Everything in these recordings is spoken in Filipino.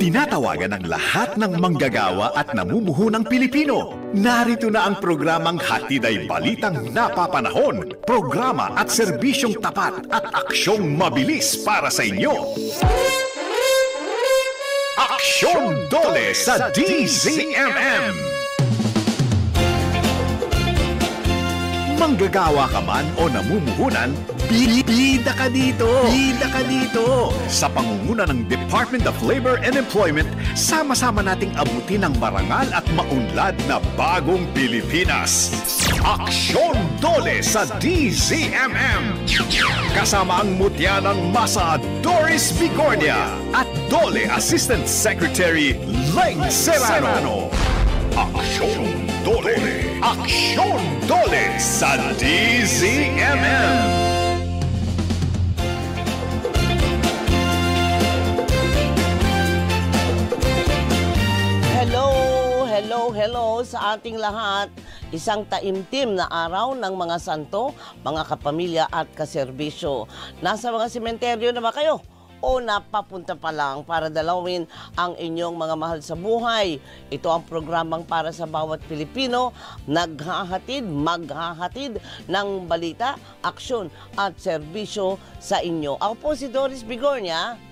Tinatawagan ang lahat ng manggagawa at namumuhunang Pilipino. Narito na ang programang Hatid ay Balitang Napapanahon, programa at serbisyong tapat at aksyong mabilis para sa inyo. Aksyon Dole sa DZMM. Manggagawa ka man o namumuhunan, bida ka dito! Bida ka dito! Sa pangunguna ng Department of Labor and Employment, sama-sama nating abutin ang marangal at maunlad na bagong Pilipinas. Aksyon Dole sa DZMM! Kasama ang mutya ng masa Doris Bigornia at Dole Assistant Secretary Leng Serrano. Aksyon Dole! Aksyon Dole sa DZMM! Hello sa ating lahat. Isang taimtim na araw ng mga santo, mga kapamilya at kaserbisyo. Nasa mga sementeryo na ba kayo? O napapunta pa lang para dalawin ang inyong mga mahal sa buhay? Ito ang programang para sa bawat Pilipino, maghahatid ng balita, aksyon at serbisyo sa inyo. Ako po si Doris Bigornia.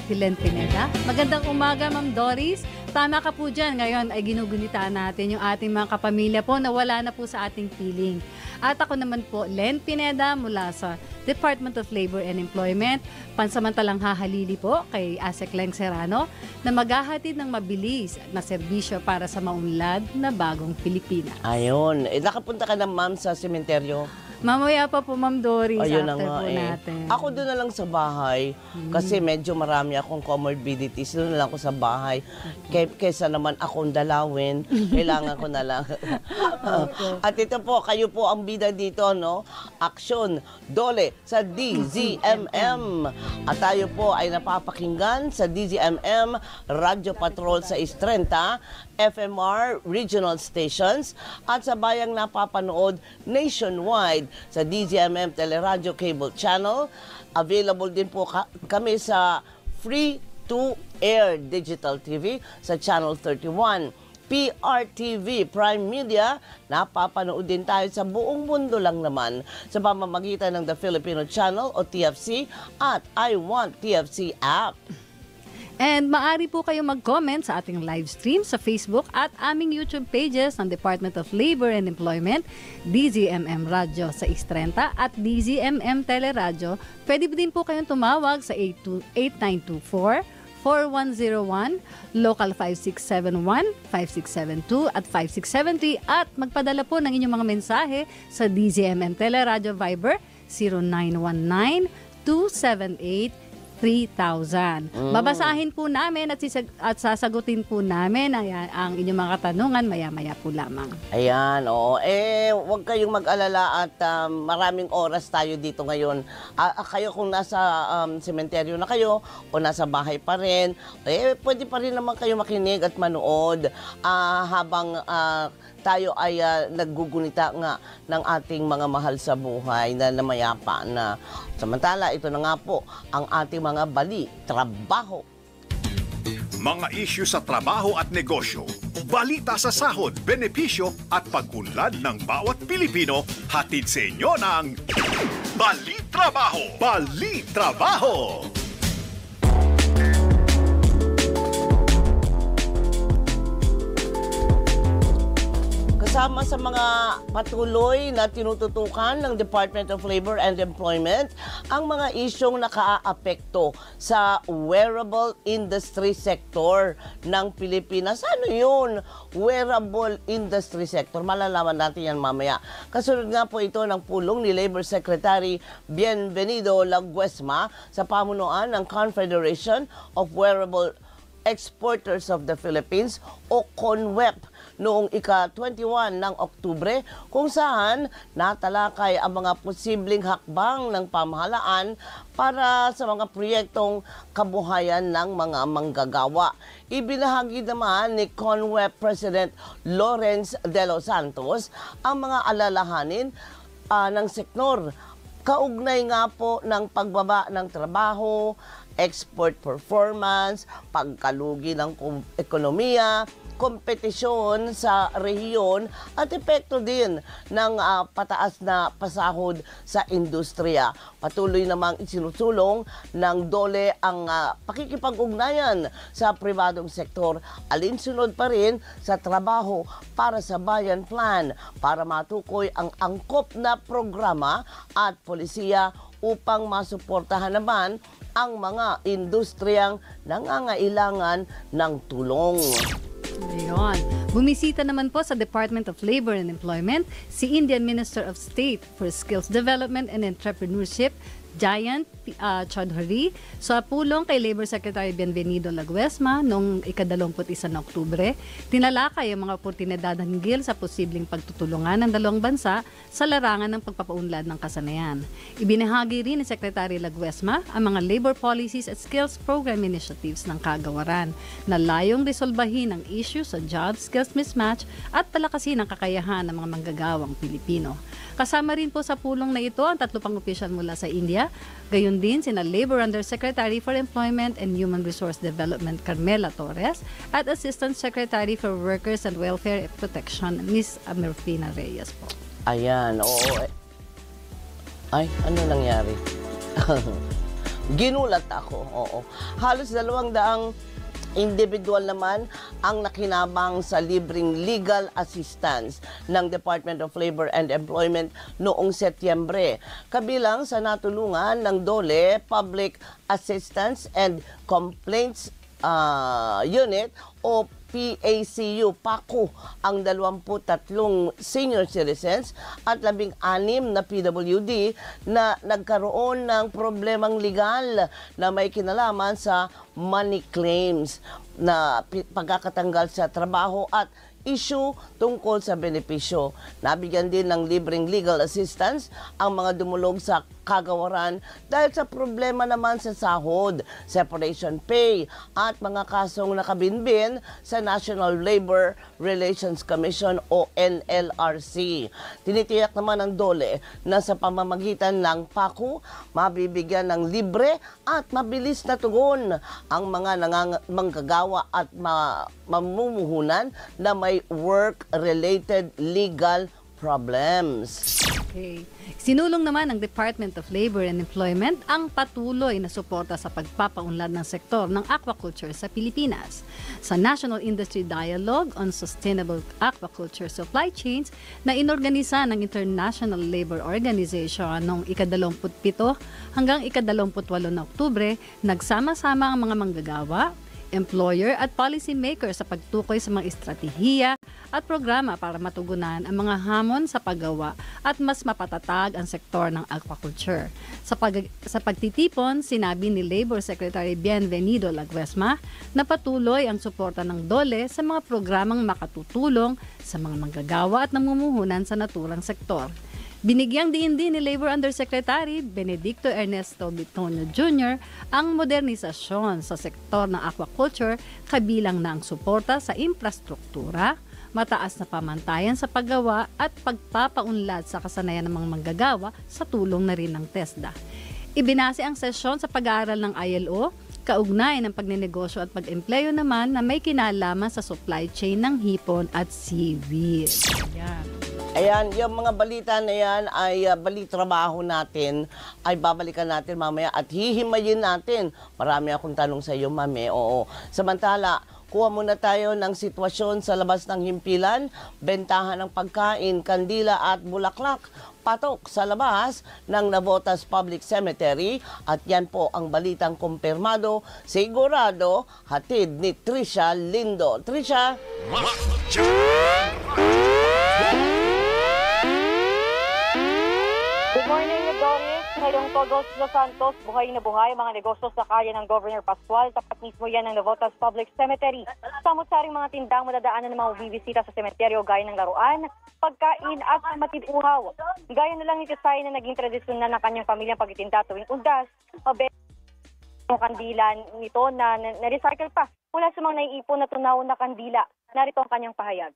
Si Len Pineda. Magandang umaga, Ma'am Doris. Tama ka po dyan. Ngayon ay ginugunitaan natin yung ating mga kapamilya po na wala na po sa ating piling. At ako naman po, Len Pineda mula sa Department of Labor and Employment. Pansamantalang hahalili po kay ASEC Leng Serrano na maghahatid ng mabilis na serbisyo para sa maunlad na bagong Pilipinas. Ayun. Nakapunta ka na, ma'am, sa sementeryo? Mamaya pa po, Ma'am Doris. Ayun na nga natin. Ako doon na lang sa bahay kasi medyo marami akong comorbidities. Doon na lang ako sa bahay. Kaysa naman akong dalawin, kailangan ko na lang. At ito po, kayo po ang bida dito, no? Aksyon Dole sa DZMM. At tayo po ay napapakinggan sa DZMM Radio Patrol sa Istrenta, FMR Regional Stations at sa bayang napapanood nationwide sa DZMM Teleradio Cable Channel. Available din po kami sa free-to-air digital TV sa Channel 31. PRTV Prime Media, napapanood din tayo sa buong mundo lang naman sa pamamagitan ng The Filipino Channel o TFC at I Want TFC app. And maaari po kayong mag-comment sa ating live stream sa Facebook at aming YouTube pages ng Department of Labor and Employment, DZMM Radio sa Istrenta at DZMM Teleradio. Pwede din po kayong tumawag sa 8924-4101, local 5671-5672 at 5673 at magpadala po ng inyong mga mensahe sa DZMM Teleradio Viber 0919-278-3000. Babasahin po namin at sasagutin po namin ang inyong mga katanungan maya-maya po lamang. Ayan, oo. Huwag kayong mag-alala at maraming oras tayo dito ngayon. Kayo kung nasa sementeryo na kayo o nasa bahay pa rin, pwede pa rin naman kayo makinig at manood habang tayo ay naggugunita nga ng ating mga mahal sa buhay na namayapa na. Samantala, ito na nga po ang ating mga bali, trabaho. Mga isyu sa trabaho at negosyo, balita sa sahod, benepisyo at pag-unlad ng bawat Pilipino, hatid sa inyo ng Bali Trabaho! Bali Trabaho! Kasama sa mga patuloy na tinututukan ng Department of Labor and Employment ang mga isyong nakaaapekto sa wearable industry sector ng Pilipinas. Ano yun? Wearable industry sector. Malalaman natin yan mamaya. Kasunod nga po ito ng pulong ni Labor Secretary Bienvenido Laguesma sa pamunuan ng Confederation of Wearable Exporters of the Philippines o CONWEP noong ika-21 ng Oktubre kung saan natalakay ang mga posibleng hakbang ng pamahalaan para sa mga proyektong kabuhayan ng mga manggagawa. Ibinahagi naman ni CONWEP President Lawrence De Los Santos ang mga alalahanin ng sektor kaugnay nga po ng pagbaba ng trabaho export performance, pagkalugi ng ekonomiya, kompetisyon sa rehiyon at epekto din ng pataas na pasahod sa industriya. Patuloy namang isinusulong ng DOLE ang pakikipag-ugnayan sa pribadong sektor, alinsunod pa rin sa trabaho para sa Bayan Plan para matukoy ang angkop na programa at polisiya upang masuportahan naman ang mga industriyang nangangailangan ng tulong. Ayun. Bumisita naman po sa Department of Labor and Employment si Indian Minister of State for Skills Development and Entrepreneurship, Jayant Chaudhary, sa pulong kay Labor Secretary Bienvenido Laguesma noong ika-21 na Oktubre. Tinalakay ang mga oportunidad hinggil sa posibleng pagtutulungan ng dalawang bansa sa larangan ng pagpapaunlad ng kasanayan. Ibinahagi rin ni Secretary Laguesma ang mga labor policies at skills program initiatives ng kagawaran na layong resolbahin ang issue sa job skills mismatch at palakasin ang kakayahan ng mga manggagawang Pilipino. Kasama rin po sa pulong na ito ang 3 pang opisyal mula sa India. Gayon din sina Labor Undersecretary for Employment and Human Resource Development Carmela Torres at Assistant Secretary for Workers and Welfare Protection Ms. Amerfina Reyes po. Ayan, oo. Ay, ano nangyari? Ginulat ako, oo. Halos 200 individual naman ang nakinabang sa libreng legal assistance ng Department of Labor and Employment noong Setyembre. Kabilang sa natulungan ng DOLE, Public Assistance and Complaints Unit o PACU, PACU, ang 23 senior citizens at 16 na PWD na nagkaroon ng problemang legal na may kinalaman sa money claims na pagkakatanggal sa trabaho at issue tungkol sa benepisyo. Nabigyan din ng libreng legal assistance ang mga dumulog sa kagawaran dahil sa problema naman sa sahod, separation pay at mga kasong nakabinbin sa National Labor Relations Commission o NLRC. Tinitiyak naman ng DOLE na sa pamamagitan ng PACU, mabibigyan ng libre at mabilis na tugon ang mga manggagawa at mamumuhunan na may work-related legal problems. Okay. Sinulong naman ng Department of Labor and Employment ang patuloy na suporta sa pagpapaunlad ng sektor ng aquaculture sa Pilipinas. Sa National Industry Dialogue on Sustainable Aquaculture Supply Chains na inorganisa ng International Labor Organization noong ika-27 hanggang ika-28 na Oktubre, nagsama-sama ang mga manggagawa, employer at policy maker sa pagtukoy sa mga estratehiya at programa para matugunan ang mga hamon sa paggawa at mas mapatatag ang sektor ng aquaculture. Sa pagtitipon, sinabi ni Labor Secretary Bienvenido Laguesma na patuloy ang suporta ng DOLE sa mga programang makatutulong sa mga manggagawa at namumuhunan sa naturang sektor. Binigyang diin din ni Labor Undersecretary Benedicto Ernesto Bitonio Jr. ang modernisasyon sa sektor ng aquaculture kabilang na ang suporta sa infrastruktura, mataas na pamantayan sa paggawa at pagpapaunlad sa kasanayan ng mga manggagawa sa tulong na rin ng TESDA. Ibinase ang sesyon sa pag-aaral ng ILO, kaugnay ng pagnenegosyo at pag-empleyo naman na may kinalaman sa supply chain ng hipon at seaweed. Ayan. Ayan, yung mga balita na yan ay balitrabaho natin, ay babalikan natin mamaya at hihimayin natin. Marami akong tanong sa iyo, mami. Oo. Samantala, kuha muna tayo ng sitwasyon sa labas ng himpilan, bentahan ng pagkain, kandila at bulaklak. Patok sa labas ng Navotas Public Cemetery at yan po ang balitang kumpirmado, sigurado, hatid ni Trisha Lindo. Trisha? Good morning, Doris. Ngayong Todos Los Santos, buhay na buhay mga negosyo sa kaya ng Governor Pascual. Tapat mismo yan ng Navotas Public Cemetery. Samot-saring mga tindang madadaanan ng mga bibisita sa semeteryo gaya ng laruan, pagkain at matid-uhaw. Gaya na lang ni Tisay na naging tradisyon na ng kanyang pamilyang pagtitinda tuwing undas. Ang kandila nito na na-recycle pa mula sa mga naiipon na tunaw na kandila. Narito ang kanyang pahayag.